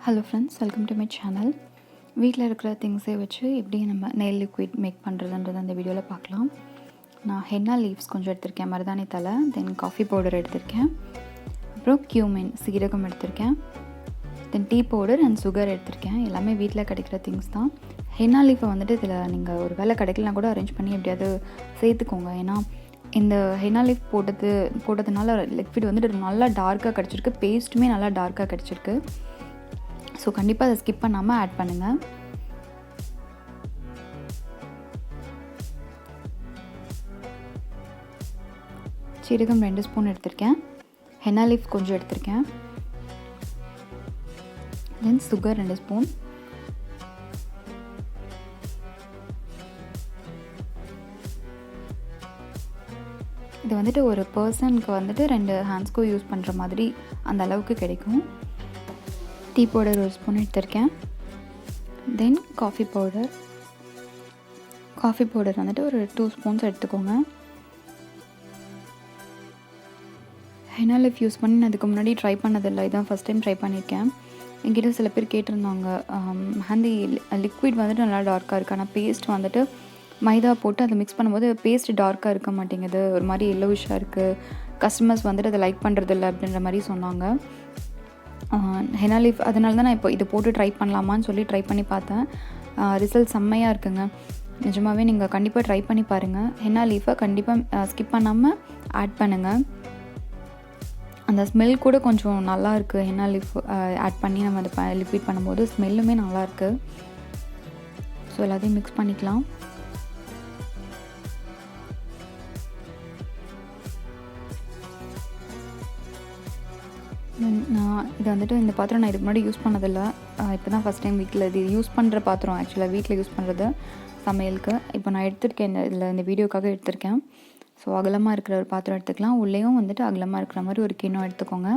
Hello friends, welcome to my channel. வீட்டில் இருக்கிற திங்ஸை வச்சு எப்படி நம்ம நெயில் லிக்விட் மேக் பண்ணுறதுன்றது அந்த வீடியோவில் பார்க்கலாம். நான் ஹென்னா லீவ்ஸ் கொஞ்சம் எடுத்திருக்கேன், மருதாணி தலை, தென் காஃபி பவுடர் எடுத்திருக்கேன், அப்புறம் கியூமின் சீரகம் எடுத்திருக்கேன், தென் டீ பவுடர் அண்ட் சுகர் எடுத்திருக்கேன். எல்லாமே வீட்டில் கிடைக்கிற திங்ஸ் தான். ஹென்னா லீஃபை வந்துட்டு இதில் நீங்கள் ஒரு வேளை கிடைக்கலாம் கூட அரேஞ்ச் பண்ணி எப்படியாவது சேர்த்துக்கோங்க. ஏன்னா இந்த ஹென்னா லீஃப் போட்டதுனால லிக்விட் வந்துட்டு நல்லா டார்க்காக கிடச்சிருக்கு, பேஸ்ட்டுமே நல்லா டார்க்காக கிடச்சிருக்கு. ஸோ கண்டிப்பாக அதை ஸ்கிப் பண்ணாமல் ஆட் பண்ணுங்கள். சீரகம் 2 ஸ்பூன் எடுத்திருக்கேன், ஹென்னா லீஃப் கொஞ்சம் எடுத்திருக்கேன், தென் சுகர் 2 ஸ்பூன், இது வந்துட்டு ஒரு பர்சனுக்கு வந்துட்டு 2 ஹேண்ட்ஸ்க்கும் யூஸ் பண்ணுற மாதிரி அந்த அளவுக்கு கிடைக்கும். டீ பவுடர் 1 ஸ்பூன் எடுத்திருக்கேன், தென் காஃபி பவுடர் வந்துட்டு ஒரு 2 ஸ்பூன்ஸ் எடுத்துக்கோங்க. ஹென்னா லீஃப் யூஸ் பண்ணி நான் அதுக்கு முன்னாடி ட்ரை பண்ணதில்லை, இதான் ஃபஸ்ட் டைம் ட்ரை பண்ணியிருக்கேன். என்கிட்ட சில பேர் கேட்டிருந்தாங்க, மெஹந்தி லிக்விட் வந்துட்டு நல்லா டார்க்காக இருக்குது, ஆனால் பேஸ்ட் வந்துட்டு மைதா போட்டு அதை மிக்ஸ் பண்ணும்போது பேஸ்ட் டார்க்காக இருக்க மாட்டேங்குது, ஒரு மாதிரி எல்லோவிஷாக இருக்குது, கஸ்டமர்ஸ் வந்துட்டு அதை லைக் பண்ணுறதில்ல அப்படின்ற மாதிரி சொன்னாங்க. ஹென்னா லீஃப் அதனால தான் நான் இப்போ இது போட்டு ட்ரை பண்ணலாமான்னு சொல்லி ட்ரை பண்ணி பார்த்தேன். ரிசல்ட் செம்மையாக இருக்குங்க. நிஜமாகவே நீங்கள் கண்டிப்பாக ட்ரை பண்ணி பாருங்கள். ஹென்னா லீஃபை கண்டிப்பாக ஸ்கிப் பண்ணாமல் ஆட் பண்ணுங்கள். அந்த ஸ்மெல் கூட கொஞ்சம் நல்லா இருக்குது. ஹென்னா லீஃப் ஆட் பண்ணி நம்ம அதை லிக்விட் பண்ணும்போது ஸ்மெல்லுமே நல்லாயிருக்கு. ஸோ எல்லாத்தையும் மிக்ஸ் பண்ணிக்கலாம். நான் இதை வந்துட்டு இந்த பாத்திரம் நான் இதுக்கு முன்னாடி யூஸ் பண்ணதில்லை, இப்போ தான் ஃபஸ்ட் டைம் வீட்டில் இது யூஸ் பண்ணுற பாத்திரம். ஆக்சுவலாக வீட்டில் யூஸ் பண்ணுறது சமையலுக்கு. இப்போ நான் எடுத்திருக்கேன், இந்த வீடியோக்காக எடுத்திருக்கேன். ஸோ அகலமாக இருக்கிற ஒரு பாத்திரம் எடுத்துக்கலாம். உள்ளேயும் வந்துட்டு அகலமாக இருக்கிற மாதிரி ஒரு கிண்ணம் எடுத்துக்கோங்க.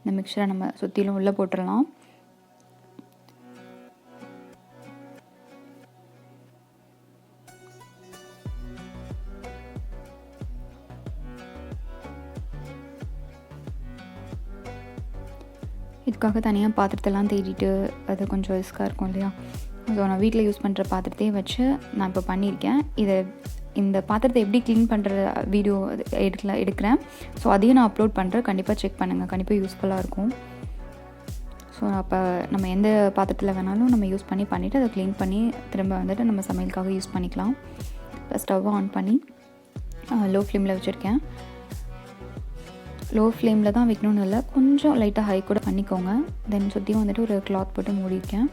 இந்த மிக்சரை நம்ம சுற்றிலும் உள்ளே போட்டுடலாம். இதுக்காக தனியாக பாத்திரத்தெல்லாம் தேடிட்டு அது கொஞ்சம் ரிஸ்க்காக இருக்கும் இல்லையா. ஸோ நான் வீட்டில் யூஸ் பண்ணுற பாத்திரத்தையே வச்சு நான் இப்போ பண்ணியிருக்கேன். இந்த பாத்திரத்தை எப்படி க்ளீன் பண்ணுற வீடியோ எடுக்கிறேன். ஸோ அதையும் நான் அப்லோட் பண்ணுறேன், கண்டிப்பாக செக் பண்ணுங்கள், கண்டிப்பாக யூஸ்ஃபுல்லாக இருக்கும். ஸோ அப்போ நம்ம எந்த பாத்திரத்தில் வேணாலும் நம்ம யூஸ் பண்ணிவிட்டு அதை க்ளீன் பண்ணி திரும்ப வந்துட்டு நம்ம சமையலுக்காக யூஸ் பண்ணிக்கலாம். இப்போ ஸ்டவ்வை ஆன் பண்ணி லோ ஃப்ளேமில் வச்சுருக்கேன். லோ ஃப்ளேமில் தான் வைக்கணும்னு இல்லை, கொஞ்சம் லைட்டாக ஹை கூட பண்ணிக்கோங்க. தென் சுற்றியும் வந்துட்டு ஒரு கிளாத் போட்டு மூடியிருக்கேன்.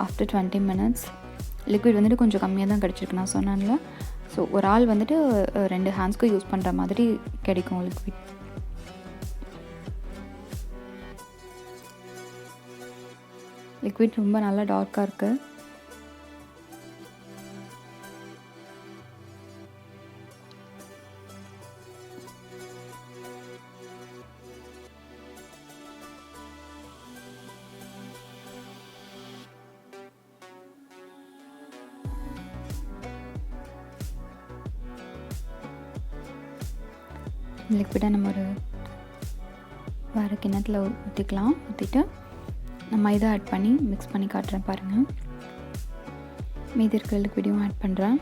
ஆஃப்டர் 20 மினிட்ஸ் லிக்விட் வந்துட்டு கொஞ்சம் கம்மியாக தான் கிடச்சிருக்கு நான் சொன்னேன்ல. ஸோ ஒரு ஆள் வந்துட்டு 2 ஹேண்ட்ஸ்க்கு யூஸ் பண்ணுற மாதிரி கிடைக்கும் லிக்விட். லிக்விட் ரொம்ப நல்லா டார்க்காக இருக்குது. லிக்விடை நம்ம ஒரு வேறு கிண்ணத்தில் ஊற்றிக்கலாம். ஊற்றிட்டு நான் மைதா ஆட் பண்ணி மிக்ஸ் பண்ணி காட்டுறேன் பாருங்கள். மீதி இருக்கிற லிக்விடையும் ஆட் பண்ணுறேன்.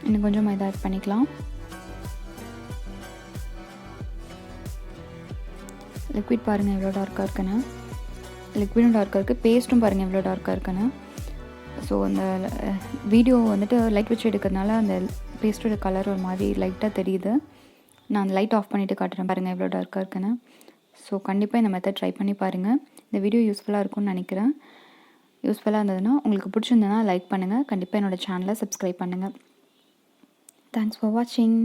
இன்னும் கொஞ்சம் மைதா ஆட் பண்ணிக்கலாம். லிக்விட் பாருங்கள் எவ்வளோ டார்க்காக இருக்குன்னு. லிக்விடும் டார்க்காக இருக்குது, பேஸ்ட்டும் பாருங்கள் எவ்வளோ டார்க்காக இருக்குன்னு. ஸோ அந்த வீடியோ வந்துட்டு லைட் வச்சு எடுக்கிறதுனால அந்த பேஸ்ட்டோட கலர் ஒரு மாதிரி லைட்டாக தெரியுது. நான் அந்த லைட் ஆஃப் பண்ணிவிட்டு காட்டுறேன் பாருங்கள் எவ்வளோ டார்க்காக இருக்குன்னு. ஸோ கண்டிப்பாக இந்த மெத்தட் ட்ரை பண்ணி பாருங்கள். இந்த வீடியோ யூஸ்ஃபுல்லாக இருக்கும்னு நினைக்கிறேன். யூஸ்ஃபுல்லாக இருந்ததுன்னா உங்களுக்கு பிடிச்சிருந்ததுன்னா லைக் பண்ணுங்கள். கண்டிப்பாக என்னோடய சேனலை சப்ஸ்கிரைப் பண்ணுங்கள். தேங்க்ஸ் ஃபார் வாட்சிங்.